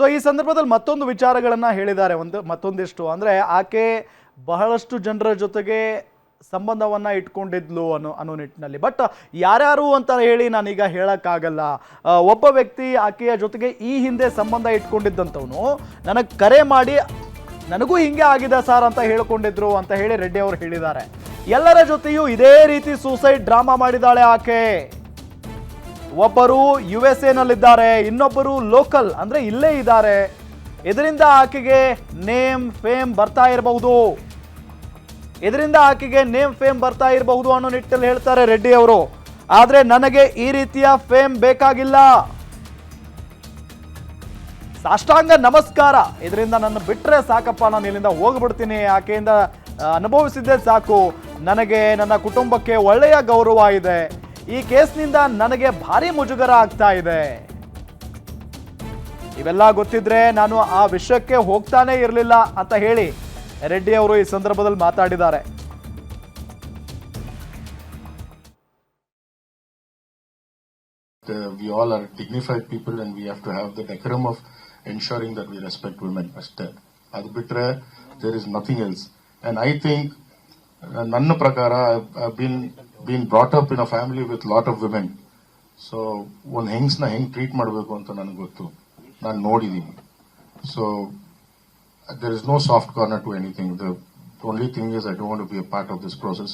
So ಈ ಸಂದರ್ಭದಲ್ಲಿ ಮತ್ತೊಂದು ವಿಚಾರಗಳನ್ನ ಹೇಳಿದ್ದಾರೆ. ಮತ್ತೊಂದಿಷ್ಟು ಅಂದ್ರೆ ಆಕೆ ಬಹಳಷ್ಟು ಜನರ ಜೊತೆಗೆ ಸಂಬಂಧವನ್ನ ಇಟ್ಕೊಂಡಿದ್ಲು ಅನ್ನೋ ನಿಟ್ಟಿನಲ್ಲಿ. ಬಟ್ ಯಾರ್ಯಾರು ಅಂತ ಹೇಳಿ ನಾನೀಗ ಹೇಳಕ್ಕಾಗಲ್ಲ. ಒಬ್ಬ ವ್ಯಕ್ತಿ ಆಕೆಯ ಜೊತೆಗೆ ಈ ಹಿಂದೆ ಸಂಬಂಧ ಇಟ್ಕೊಂಡಿದ್ದಂಥವನು ನನಗೆ ಕರೆ ಮಾಡಿ ನನಗೂ ಹಿಂಗೆ ಆಗಿದೆ ಸರ್ ಅಂತ ಹೇಳ್ಕೊಂಡಿದ್ರು ಅಂತ ಹೇಳಿ ರೆಡ್ಡಿ ಅವರು ಹೇಳಿದ್ದಾರೆ. ಎಲ್ಲರ ಜೊತೆಯೂ ಇದೇ ರೀತಿ ಸೂಸೈಡ್ ಡ್ರಾಮಾ ಮಾಡಿದಾಳೆ ಆಕೆ. ಒಬ್ಬರು USA ನಲ್ಲಿದ್ದಾರೆ, ಇನ್ನೊಬ್ಬರು ಲೋಕಲ್ ಅಂದ್ರೆ ಇಲ್ಲೇ ಇದ್ದಾರೆ. ಇದರಿಂದ ಆಕೆಗೆ ನೇಮ್ ಫೇಮ್ ಬರ್ತಾ ಇರಬಹುದು ಅನ್ನೋ ನಿಟ್ಟಿನಲ್ಲಿ ಹೇಳ್ತಾರೆ ರೆಡ್ಡಿ ಅವರು. ಆದ್ರೆ ನನಗೆ ಈ ರೀತಿಯ ಫೇಮ್ ಬೇಕಾಗಿಲ್ಲ, ಸಾಷ್ಟಾಂಗ ನಮಸ್ಕಾರ, ಇದರಿಂದ ನನ್ನ ಬಿಟ್ರೆ ಸಾಕಪ್ಪ, ನಾನು ಇಲ್ಲಿಂದ ಹೋಗ್ಬಿಡ್ತೀನಿ, ಆಕೆಯಿಂದ ಅನುಭವಿಸಿದ್ದೆ ಸಾಕು, ನನಗೆ ನನ್ನ ಕುಟುಂಬಕ್ಕೆ ಒಳ್ಳೆಯ ಗೌರವ ಇದೆ, ಈ ಕೇಸ್ನಿಂದ ನನಗೆ ಭಾರಿ ಮುಜುಗರ ಆಗ್ತಾ ಇದೆ, ಇವೆಲ್ಲ ಗೊತ್ತಿದ್ರೆ ನಾನು ಆ ವಿಷಯಕ್ಕೆ ಹೋಗ್ತಾನೆ ಇರಲಿಲ್ಲ ಅಂತ ಹೇಳಿ ರೆಡ್ಡಿ ಅವರು ಈ ಸಂದರ್ಭದಲ್ಲಿ ಮಾತಾಡಿದ್ದಾರೆ. We all are dignified people and we have to have the decorum of ensuring that we respect women. Adu bitre there is nothing else. And I think ನನ್ನ ಪ್ರಕಾರ I've been brought up in a family with lot of women. So ಒಂದು ಹೆಂಗ್ಸ್ನ ಹೆಂಗ್ treat ಮಾಡಬೇಕು ಅಂತ ನನಗೆ ಗೊತ್ತು, ನಾನು ನೋಡಿದ್ದೀನಿ. So there is no soft corner to anything. The only thing is I don't want to be a part of this process.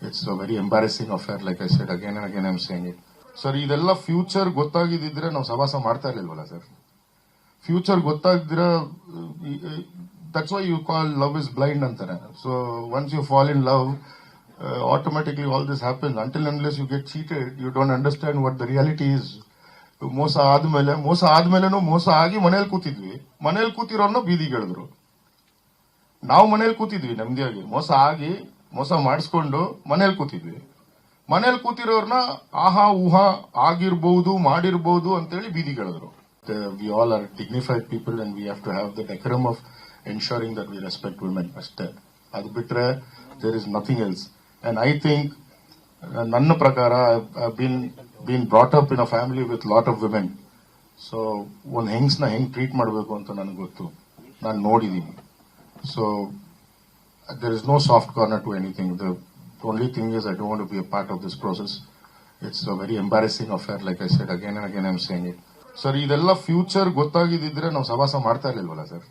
It's a very embarrassing affair, like I said again and again I'm saying it. Sir, ಇದೆಲ್ಲ future ಗೊತ್ತಾಗಿದ್ದಿದ್ರೆ ನಾವು ಸವಾಸ ಮಾಡ್ತಾ ಇರ್ಲಿಲ್ವಲ್ಲ sir. Future ಗೊತ್ತಾಗಿದ್ರೆ that's why you call love is blind ಅಂತಾರೆ. So once you fall in love, automatically all this happens. Until unless you get cheated, you don't understand what the reality is. ಮೋಸ ಆದ್ಮೇಲೆನೂ ಮೋಸ ಆಗಿ ಮನೇಲಿ ಕೂತಿದ್ವಿ, ಮನೇಲಿ ಕೂತಿರೋರ್ನ ಬೀದಿಗೆ ಎಳೆದ್ರು. ನಾವು ಮನೇಲಿ ಕೂತಿದ್ವಿ ನೆಮ್ಮದಿಯಾಗಿ, ಮೋಸ ಮಾಡಿಸ್ಕೊಂಡು ಮನೇಲಿ ಕೂತಿದ್ವಿ. ಮನೇಲಿ ಕೂತಿರೋರ್ನ ಆಹಾ ಊಹಾ ಆಗಿರ್ಬಹುದು ಮಾಡಿರ್ಬಹುದು ಅಂತೇಳಿ ಬೀದಿಗೆ ಎಳೆದ್ರು. We all are dignified people and we have to have the decorum of ensuring that we respect women. adu bitre there is nothing else. And I think ನನ್ನ ಪ್ರಕಾರ I've been brought up in a family with lot of women. So ಒಂದು ಹೆಂಗ್ಸ್ನ ಹೆಂಗ್ treat ಮಾಡಬೇಕು ಅಂತ ನನಗೆ ಗೊತ್ತು, ನಾನು ನೋಡಿದ್ದೀನಿ. So there is no soft corner to anything. The only thing is I don't want to be a part of this process. It's a very embarrassing affair, like I said again and again I'm saying it. Sir, ಇದೆಲ್ಲ future ಗೊತ್ತಾಗಿದ್ದಿದ್ರೆ ನಾವು ಸವಾಸ ಮಾಡ್ತಾ ಇರ್ಲಿಲ್ವಲ್ಲ sir.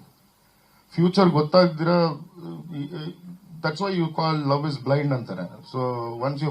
Future ಗೊತ್ತಾಗಿದ್ರೆ that's why you call love is blind ಅಂತಾರೆ. So once you